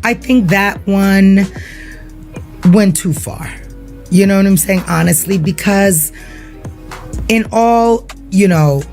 I think that one went too far. You know what I'm saying? Honestly, because in all,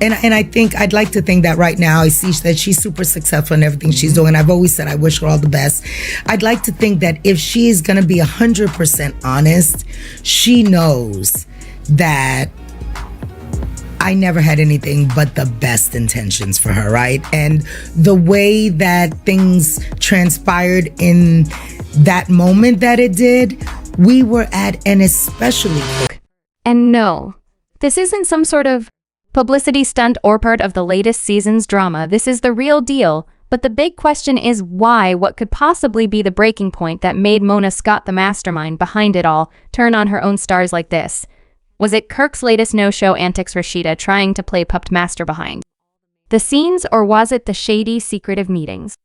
and I think I'd like to think that right now I see that she's super successful in everything she's doing. I've always said I wish her all the best. I'd like to think that if she is going to be 100% honest, she knows that I never had anything but the best intentions for her, right? And the way that things transpired in that moment that it did, we were at an especially... And no, this isn't some sort of publicity stunt or part of the latest season's drama. This is the real deal. But the big question is why? What could possibly be the breaking point that made Mona Scott, the mastermind behind it all, turn on her own stars like this? Was it Kirk's latest no-show antics, Rasheeda trying to play puppet master behind the scenes, or was it the shady, secretive meetings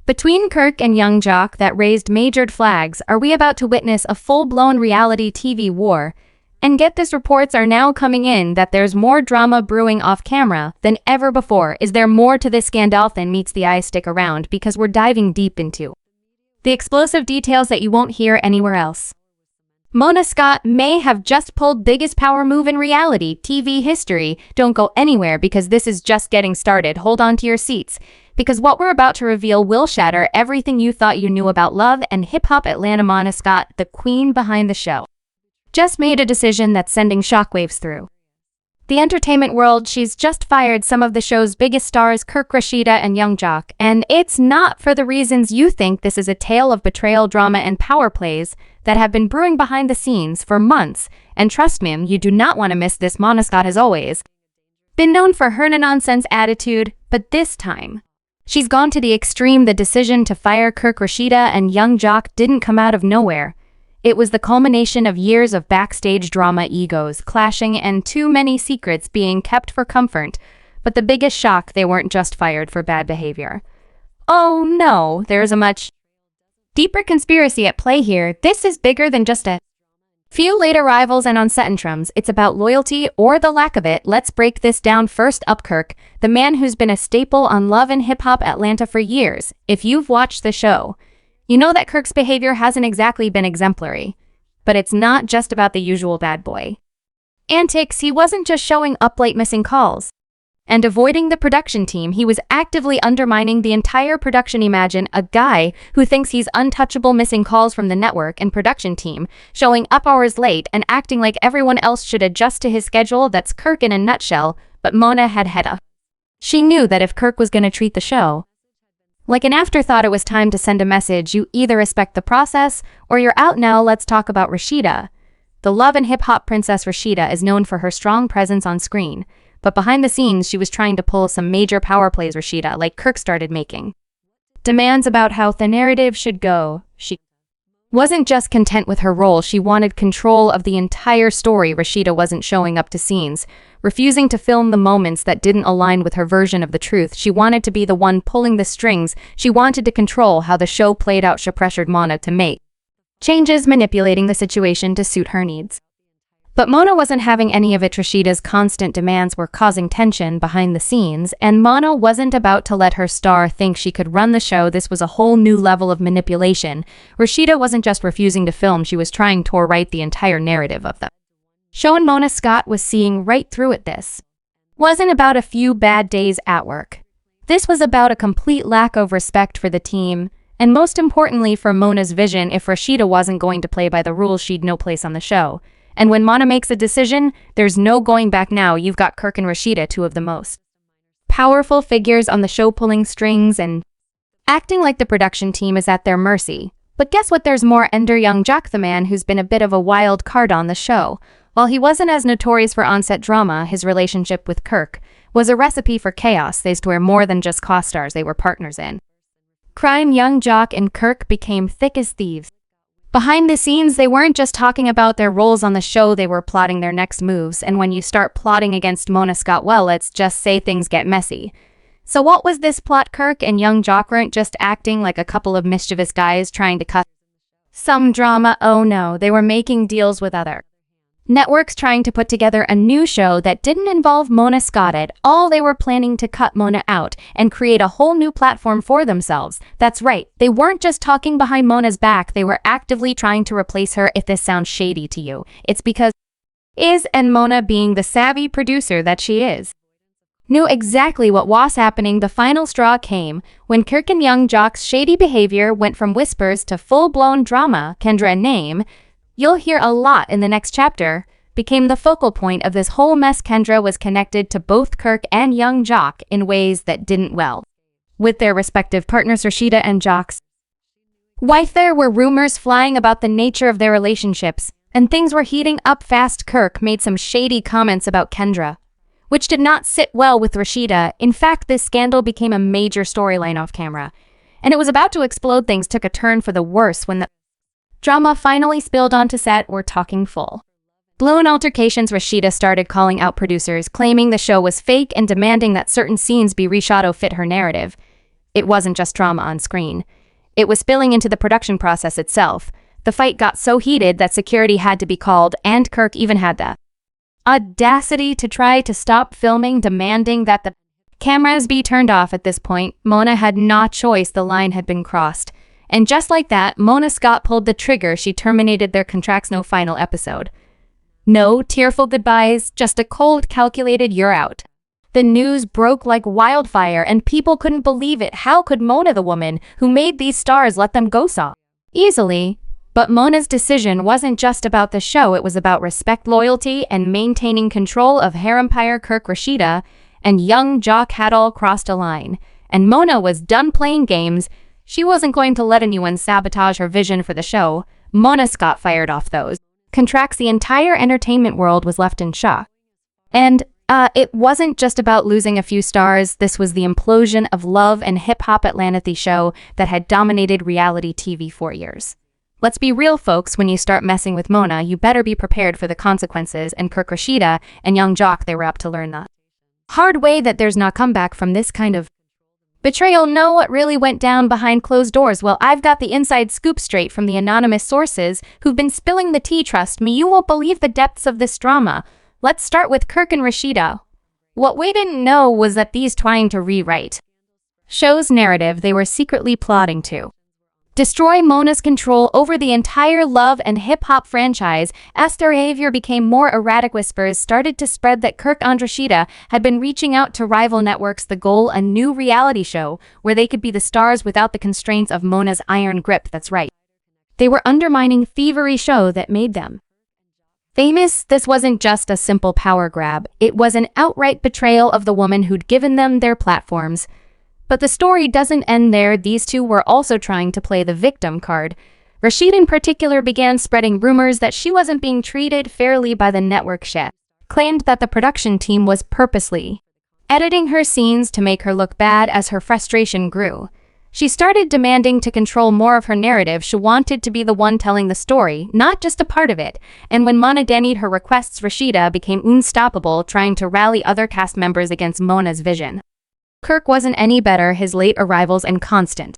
between Kirk and young Jock that raised major flags? Are we about to witness a full-blown reality TV war? And get this, reports are now coming in that there's more drama brewing off camera than ever before. Is there more to this scandal than meets the eye? Stick around, because we're diving deep into the explosive details that you won't hear anywhere else. Mona Scott may have just pulled biggest power move in reality TV history. Don't go anywhere, because this is just getting started. Hold on to your seats, because what we're about to reveal will shatter everything you thought you knew about love and hip-hop Atlanta. Mona Scott, the queen behind the show, just made a decision that's sending shockwaves through the entertainment world. She's just fired some of the show's biggest stars, Kirk, Rasheeda, and young Jock. And it's not for the reasons you think. This is a tale of betrayal, drama, and power plays that have been brewing behind the scenes for months. And trust me, you do not want to miss this. Mona Scott has always been known for her no-nonsense attitude, but this time, she's gone to the extreme. The decision to fire Kirk, Rasheeda, and young Jock didn't come out of nowhere. It was the culmination of years of backstage drama, egos clashing, and too many secrets being kept for comfort. But the biggest shock, they weren't just fired for bad behavior. Oh no, there's a much deeper conspiracy at play here. This is bigger than just a few late arrivals and on-set interims. It's about loyalty, or the lack of it. Let's break this down. First up, Kirk, the man who's been a staple on Love and Hip Hop Atlanta for years. If you've watched the show, you know that Kirk's behavior hasn't exactly been exemplary. But it's not just about the usual bad boy antics. He wasn't just showing up late, missing calls, and avoiding the production team. He was actively undermining the entire production. Imagine a guy who thinks he's untouchable, missing calls from the network and production team, showing up hours late, and acting like everyone else should adjust to his schedule. That's Kirk in a nutshell. But Mona had Hedda. She knew that if Kirk was going to treat the show like an afterthought, it was time to send a message. You either respect the process or you're out. Now let's talk about Rasheeda. The Love and Hip Hop princess Rasheeda is known for her strong presence on screen, but behind the scenes she was trying to pull some major power plays. Rasheeda, like Kirk, started making demands about how the narrative should go. She wasn't just content with her role, she wanted control of the entire story. Rasheeda wasn't showing up to scenes, refusing to film the moments that didn't align with her version of the truth. She wanted to be the one pulling the strings. She wanted to control how the show played out. She pressured Mona to make changes, manipulating the situation to suit her needs. But Mona wasn't having any of it. Rasheeda's constant demands were causing tension behind the scenes, and Mona wasn't about to let her star think she could run the show. This was a whole new level of manipulation. Rasheeda wasn't just refusing to film, she was trying to rewrite the entire narrative of the show, and Mona Scott was seeing right through it. This wasn't about a few bad days at work. This was about a complete lack of respect for the team, and most importantly for Mona's vision. If Rasheeda wasn't going to play by the rules, she'd no place on the show. And when Mona makes a decision, there's no going back now. You've got Kirk and Rasheeda, two of the most powerful figures on the show, pulling strings and acting like the production team is at their mercy. But guess what? There's more. Enter young Jock, the man who's been a bit of a wild card on the show. While he wasn't as notorious for on-set drama, his relationship with Kirk was a recipe for chaos. They were more than just co-stars, they were partners in crime. Young Jock and Kirk became thick as thieves. Behind the scenes, they weren't just talking about their roles on the show, they were plotting their next moves. And when you start plotting against Mona Scott, well, let's just say things get messy. So what was this plot? Kirk and young Jock weren't just acting like a couple of mischievous guys trying to cut some drama. Oh no, they were making deals with other Networks trying to put together a new show that didn't involve Mona Scott at all. They were planning to cut Mona out and create a whole new platform for themselves. That's right, they weren't just talking behind Mona's back, they were actively trying to replace her. If this sounds shady to you, it's because and Mona, being the savvy producer that she is, knew exactly what was happening. The final straw came when Kirk and young Jock's shady behavior went from whispers to full-blown drama. Kendra, name you'll hear a lot in the next chapter, became the focal point of this whole mess. Kendra was connected to both Kirk and young Jock in ways that didn't well with their respective partners. Rasheeda and Jock's wife. There were rumors flying about the nature of their relationships, and things were heating up fast. Kirk made some shady comments about Kendra, which did not sit well with Rasheeda. In fact, this scandal became a major storyline off camera, and it was about to explode. Things took a turn for the worse when the drama finally spilled onto set. We're talking full blown altercations. Rasheeda started calling out producers, claiming the show was fake and demanding that certain scenes be reshot to fit her narrative. It wasn't just drama on screen, it was spilling into the production process itself. The fight got so heated that security had to be called, and Kirk even had the audacity to try to stop filming, demanding that the cameras be turned off. At this point, Mona had no choice. The line had been crossed. And just like that, Mona Scott pulled the trigger. She terminated their contracts. No final episode. No tearful goodbyes, just a cold, calculated "you're out." The news broke like wildfire, and people couldn't believe it. How could Mona, the woman who made these stars, let them go so easily? But Mona's decision wasn't just about the show, it was about respect, loyalty, and maintaining control of her empire. Kirk, Rasheeda, and young Jock had all crossed a line, and Mona was done playing games. She wasn't going to let anyone sabotage her vision for the show. Mona Scott fired off those contracts. The entire entertainment world was left in shock. And it wasn't just about losing a few stars. This was the implosion of Love and Hip Hop Atlanta, the show that had dominated reality TV for years. Let's be real, folks, when you start messing with Mona, you better be prepared for the consequences. And Kirk, Rasheeda, and young Jock, they were up to learn the hard way that there's no comeback from this kind of betrayal. Know what really went down behind closed doors? Well, I've got the inside scoop straight from the anonymous sources who've been spilling the tea. Trust me, you won't believe the depths of this drama. Let's start with Kirk and Rasheeda. What we didn't know was that these trying to rewrite show's narrative, they were secretly plotting to destroy Mona's control over the entire Love and Hip Hop franchise. As their behavior became more erratic, whispers started to spread that Kirk and Rasheeda had been reaching out to rival networks. The goal, a new reality show where they could be the stars without the constraints of Mona's iron grip. That's right, they were undermining thievery show that made them famous. This wasn't just a simple power grab, it was an outright betrayal of the woman who'd given them their platforms. But the story doesn't end there. These two were also trying to play the victim card. Rasheeda in particular began spreading rumors that she wasn't being treated fairly by the network. She claimed that the production team was purposely editing her scenes to make her look bad. As her frustration grew, she started demanding to control more of her narrative. She wanted to be the one telling the story, not just a part of it. And when Mona denied her requests, Rasheeda became unstoppable, trying to rally other cast members against Mona's vision. Kirk wasn't any better. His late arrivals and constant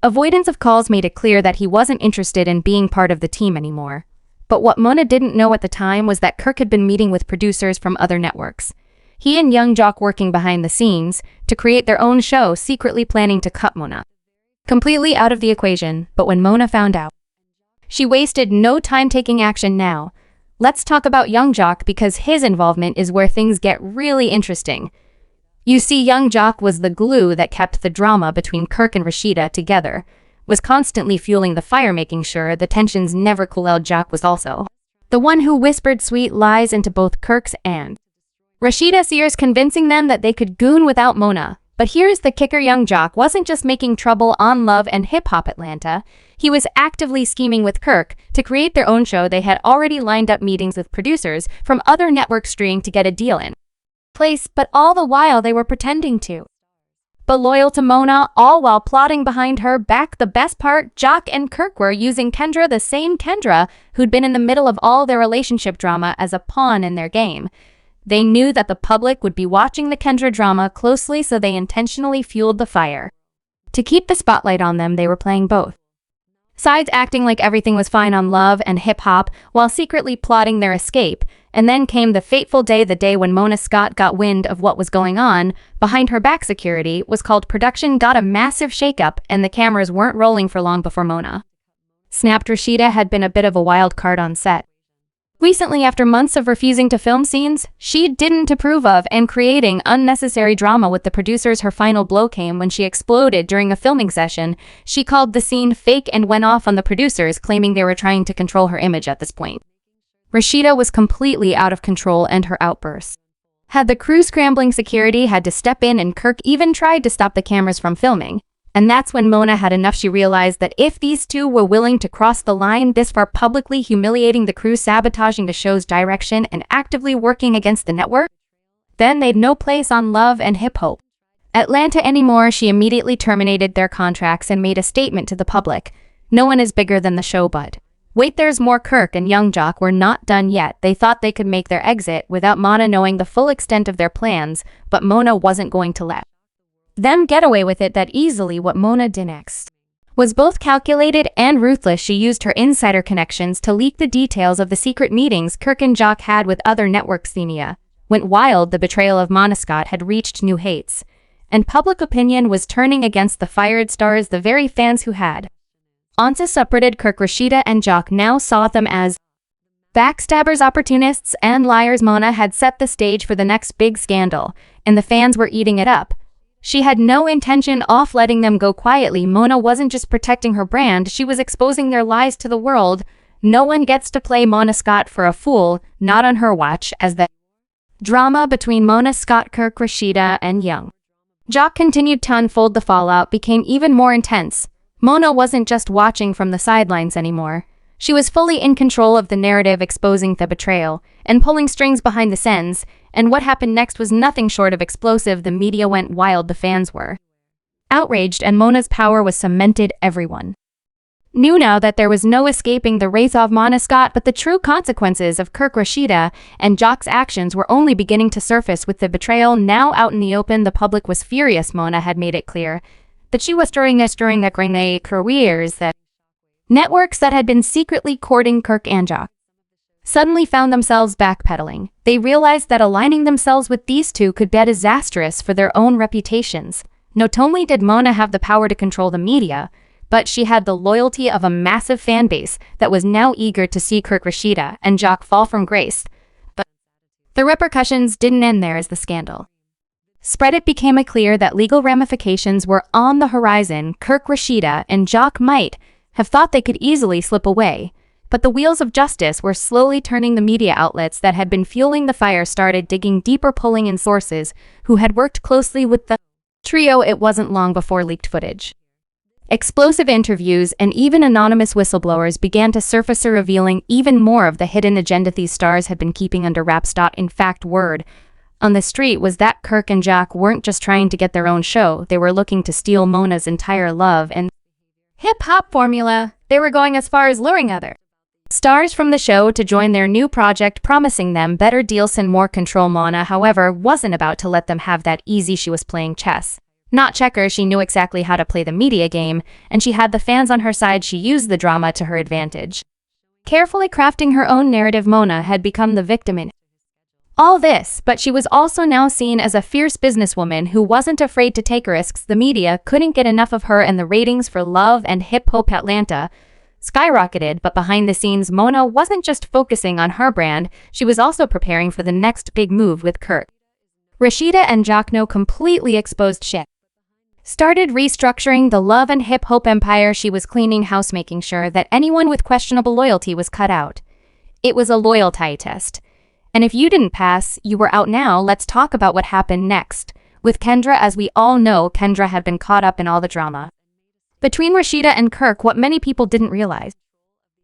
avoidance of calls made it clear that he wasn't interested in being part of the team anymore. But what Mona didn't know at the time was that Kirk had been meeting with producers from other networks. He and young Jock working behind the scenes to create their own show, secretly planning to cut Mona completely out of the equation. But when Mona found out, she wasted no time taking action. Now, let's talk about young Jock, because his involvement is where things get really interesting. You see, young Jock was the glue that kept the drama between Kirk and Rasheeda together, was constantly fueling the fire, making sure the tensions never cooled. Jock was also the one who whispered sweet lies into both Kirk's and Rasheeda's ears, convincing them that they could goon without Mona. But here's the kicker, young Jock wasn't just making trouble on Love and Hip Hop Atlanta, he was actively scheming with Kirk to create their own show. They had already lined up meetings with producers from other networks trying to get a deal in place, but all the while they were pretending to be loyal to Mona, all while plotting behind her back. The best part, Jock and Kirk were using Kendra, the same Kendra who'd been in the middle of all their relationship drama, as a pawn in their game. They knew that the public would be watching the Kendra drama closely, so they intentionally fueled the fire. To keep the spotlight on them, they were playing both Sides acting like everything was fine on Love and Hip Hop while secretly plotting their escape. And then came the fateful day, the day when Mona Scott got wind of what was going on. Behind her back, security was called. Production got a massive shakeup, and the cameras weren't rolling for long before Mona snapped. Rasheeda had been a bit of a wild card on set. Recently, after months of refusing to film scenes she didn't approve of and creating unnecessary drama with the producers, her final blow came when she exploded during a filming session. She called the scene fake and went off on the producers, claiming they were trying to control her image at this point. Rasheeda was completely out of control, and her outbursts had the crew scrambling. Security had to step in, and Kirk even tried to stop the cameras from filming. And that's when Mona had enough. She realized that if these two were willing to cross the line this far, publicly humiliating the crew, sabotaging the show's direction, and actively working against the network, then they'd no place on Love and Hip Hop Atlanta anymore. She immediately terminated their contracts and made a statement to the public. No one is bigger than the show, but wait, there's more. Kirk and young Jock were not done yet. They thought they could make their exit without Mona knowing the full extent of their plans, but Mona wasn't going to let them get away with it that easily. What Mona did next was both calculated and ruthless. She used her insider connections to leak the details of the secret meetings Kirk and Jock had with other networks. Xenia went wild. The betrayal of Mona Scott had reached new heights, and public opinion was turning against the fired stars. The very fans who had once separated Kirk, Rasheeda, and Jock now saw them as backstabbers, opportunists, and liars. Mona had set the stage for the next big scandal, and the fans were eating it up. She had no intention of letting them go quietly. Mona wasn't just protecting her brand, she was exposing their lies to the world. No one gets to play Mona Scott for a fool, not on her watch. As the drama between Mona Scott, Kirk, Rasheeda, and young Jock continued to unfold, the fallout became even more intense. Mona wasn't just watching from the sidelines anymore. She was fully in control of the narrative, exposing the betrayal and pulling strings behind the scenes, and what happened next was nothing short of explosive. The media went wild, the fans were outraged, and Mona's power was cemented. Everyone knew now that there was no escaping the wraith of Mona Scott, but the true consequences of Kirk, Rasheeda, and Jock's actions were only beginning to surface. With the betrayal now out in the open, the public was furious. Mona had made it clear that she was during the careers that networks that had been secretly courting Kirk and Jock suddenly found themselves backpedaling. They realized that aligning themselves with these two could be disastrous for their own reputations. Not only did Mona have the power to control the media, but she had the loyalty of a massive fan base that was now eager to see Kirk, Rasheeda, and Jock fall from grace. But the repercussions didn't end there. As the scandal spread, it became clear that legal ramifications were on the horizon. Kirk, Rasheeda, and Jock might have thought they could easily slip away, but the wheels of justice were slowly turning. The media outlets that had been fueling the fire started digging deeper, pulling in sources who had worked closely with the trio. It wasn't long before leaked footage, explosive interviews, and even anonymous whistleblowers began to surface, revealing even more of the hidden agenda these stars had been keeping under wraps. In fact, word on the street was that Kirk and Jock weren't just trying to get their own show, they were looking to steal Mona's entire Love and Hip Hop formula. They were going as far as luring other stars from the show to join their new project, promising them better deals and more control. Mona, however, wasn't about to let them have that easy. She was playing chess, not checkers. She knew exactly how to play the media game, and she had the fans on her side. She used the drama to her advantage, carefully crafting her own narrative. Mona had become the victim in all this, but she was also now seen as a fierce businesswoman who wasn't afraid to take risks. The media couldn't get enough of her, and the ratings for Love and Hip Hop Atlanta skyrocketed. But behind the scenes, Mona wasn't just focusing on her brand, she was also preparing for the next big move with Kirk, Rasheeda, and Jock. No completely exposed shit started restructuring the Love and Hip Hop empire. She was cleaning house, making sure that anyone with questionable loyalty was cut out. It was a loyalty test, and if you didn't pass, you were out. Now let's talk about what happened next with Kendra. As we all know, Kendra had been caught up in all the drama between Rasheeda and Kirk. What many people didn't realize,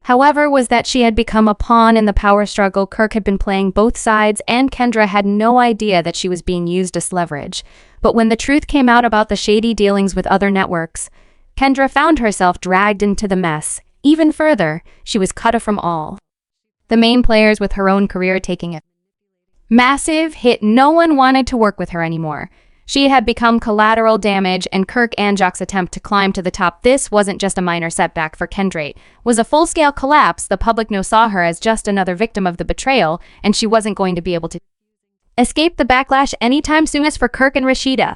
however, was that she had become a pawn in the power struggle. Kirk had been playing both sides, and Kendra had no idea that she was being used as leverage. But when the truth came out about the shady dealings with other networks, Kendra found herself dragged into the mess. Even further, she was cut off from all the main players, with her own career taking a massive hit. No one wanted to work with her anymore. She had become collateral damage, and Kirk and Jock's attempt to climb to the top. This wasn't just a minor setback for Kendra. Was a full-scale collapse. The public now saw her as just another victim of the betrayal, and she wasn't going to be able to escape the backlash anytime soon. As for Kirk and Rasheeda,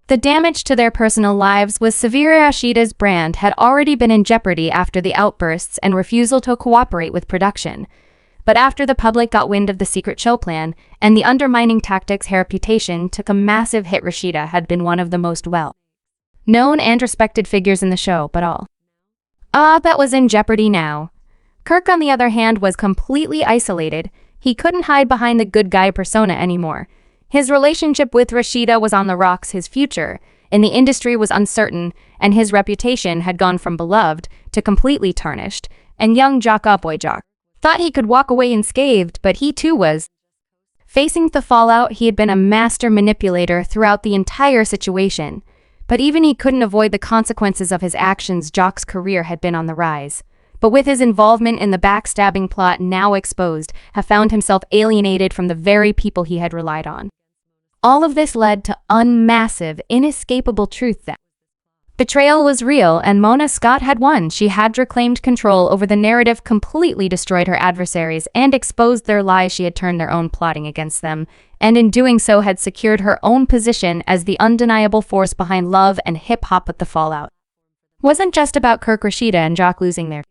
the damage to their personal lives was severe. Rasheeda's brand had already been in jeopardy after the outbursts and refusal to cooperate with production. But after the public got wind of the secret show plan and the undermining tactics, her reputation took a massive hit. Rasheeda had been one of the most well-known and respected figures in the show, but all that was in jeopardy now. Kirk, on the other hand, was completely isolated. He couldn't hide behind the good guy persona anymore. His relationship with Rasheeda was on the rocks. His future in the industry was uncertain, and his reputation had gone from beloved to completely tarnished. And young Jock thought he could walk away unscathed, but he too was facing the fallout. He had been a master manipulator throughout the entire situation, but even he couldn't avoid the consequences of his actions. Jock's career had been on the rise, but with his involvement in the backstabbing plot now exposed, had found himself alienated from the very people he had relied on. All of this led to massive, inescapable truth that betrayal was real and Mona Scott had won. She had reclaimed control over the narrative, completely destroyed her adversaries, and exposed their lies. She had turned their own plotting against them, and in doing so had secured her own position as the undeniable force behind love and hip-hop. But the fallout wasn't just about Kirk, Rasheeda, and Jock losing their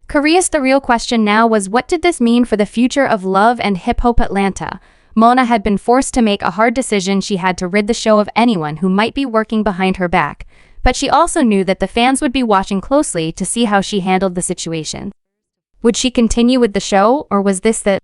careers. The real question now was, what did this mean for the future of love and hip-hop Atlanta? Mona had been forced to make a hard decision. She had to rid the show of anyone who might be working behind her back. But she also knew that the fans would be watching closely to see how she handled the situation. Would she continue with the show, or was this the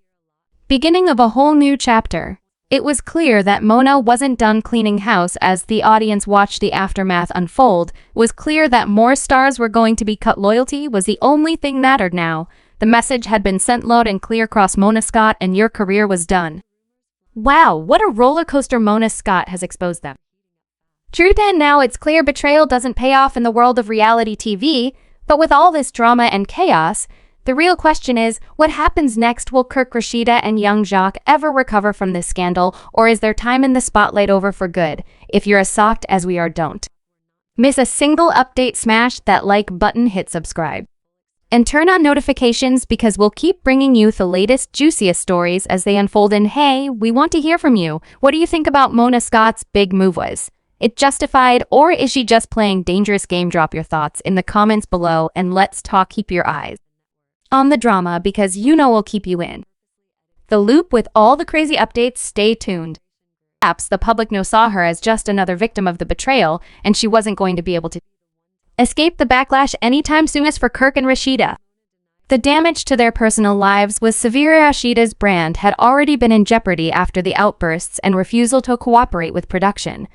beginning of a whole new chapter? It was clear that Mona wasn't done cleaning house. As the audience watched the aftermath unfold, it was clear that more stars were going to be cut. Loyalty was the only thing mattered now. The message had been sent loud and clear across. Mona Scott, and your career was done. Wow, what a roller coaster. Mona Scott has exposed them. Truth, and now it's clear betrayal doesn't pay off in the world of reality TV, but with all this drama and chaos, the real question is, what happens next? Will Kirk, Rasheeda, and young Jock ever recover from this scandal, or is their time in the spotlight over for good? If you're as shocked as we are, don't miss a single update. Smash that like button, hit subscribe, and turn on notifications, because we'll keep bringing you the latest, juiciest stories as they unfold. And hey, we want to hear from you. What do you think about Mona Scott's big move? Was it justified, or is she just playing dangerous game? Drop your thoughts in the comments below, and let's talk. Keep your eyes on the drama, because you know we'll keep you in the loop with all the crazy updates. Stay tuned. Perhaps the public now saw her as just another victim of the betrayal, and she wasn't going to be able to escape the backlash anytime soon. As for Kirk and Rasheeda, the damage to their personal lives was severe. Rasheeda's brand had already been in jeopardy after the outbursts and refusal to cooperate with production.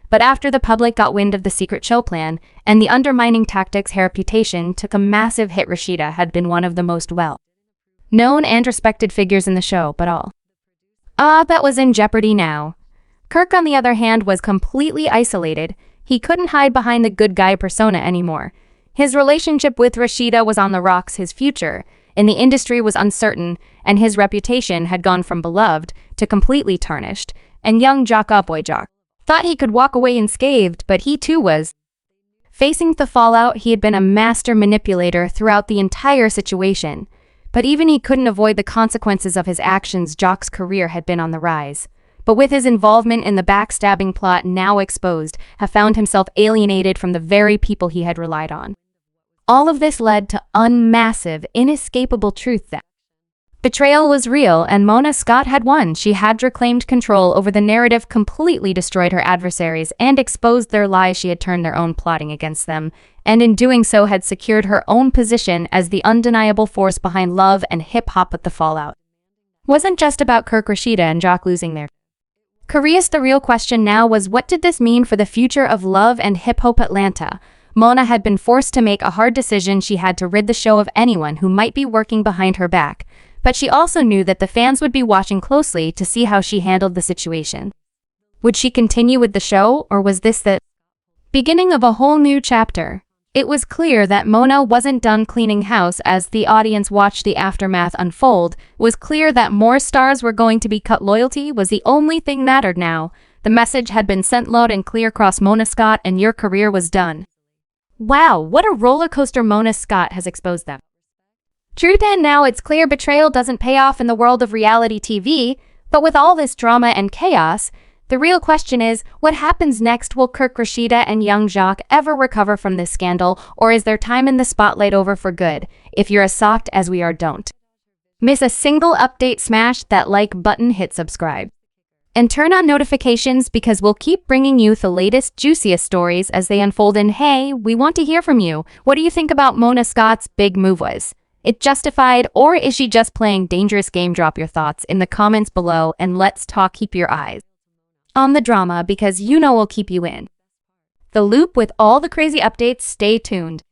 But after the public got wind of the secret show plan and the undermining tactics, her reputation took a massive hit. Rasheeda had been one of the most well-known and respected figures in the show, but all that was in jeopardy now. Kirk, on the other hand, was completely isolated. He couldn't hide behind the good guy persona anymore. His relationship with Rasheeda was on the rocks. His future in the industry was uncertain, and his reputation had gone from beloved to completely tarnished. And young Jock thought he could walk away unscathed, but he too was facing the fallout. He had been a master manipulator throughout the entire situation, but even he couldn't avoid the consequences of his actions. Jock's career had been on the rise, but with his involvement in the backstabbing plot now exposed, had found himself alienated from the very people he had relied on. All of this led to massive, inescapable truth that betrayal was real and Mona Scott had won. She had reclaimed control over the narrative, completely destroyed her adversaries, and exposed their lies. She had turned their own plotting against them, and in doing so had secured her own position as the undeniable force behind love and hip-hop. But the fallout wasn't just about Kirk, Rasheeda, and Jock losing their careers. The real question now was, what did this mean for the future of love and hip-hop Atlanta? Mona had been forced to make a hard decision. She had to rid the show of anyone who might be working behind her back. But she also knew that the fans would be watching closely to see how she handled the situation. Would she continue with the show, or was this the beginning of a whole new chapter? It was clear that Mona wasn't done cleaning house. As the audience watched the aftermath unfold, it was clear that more stars were going to be cut. Loyalty was the only thing mattered now. The message had been sent loud and clear across Mona Scott, and your career was done. Wow, what a roller coaster Mona Scott has exposed them. Truth, and now it's clear betrayal doesn't pay off in the world of reality TV, but with all this drama and chaos, the real question is, what happens next? Will Kirk, Rasheeda, and young Jacques ever recover from this scandal, or is their time in the spotlight over for good? If you're as soft as we are, don't miss a single update. Smash that like button, hit subscribe, and turn on notifications because we'll keep bringing you the latest, juiciest stories as they unfold. And hey, we want to hear from you. What do you think about Mona Scott's big move? Was it justified, or is she just playing dangerous game? Drop your thoughts in the comments below, and let's talk. Keep your eyes on the drama because you know we'll keep you in the loop with all the crazy updates. Stay tuned.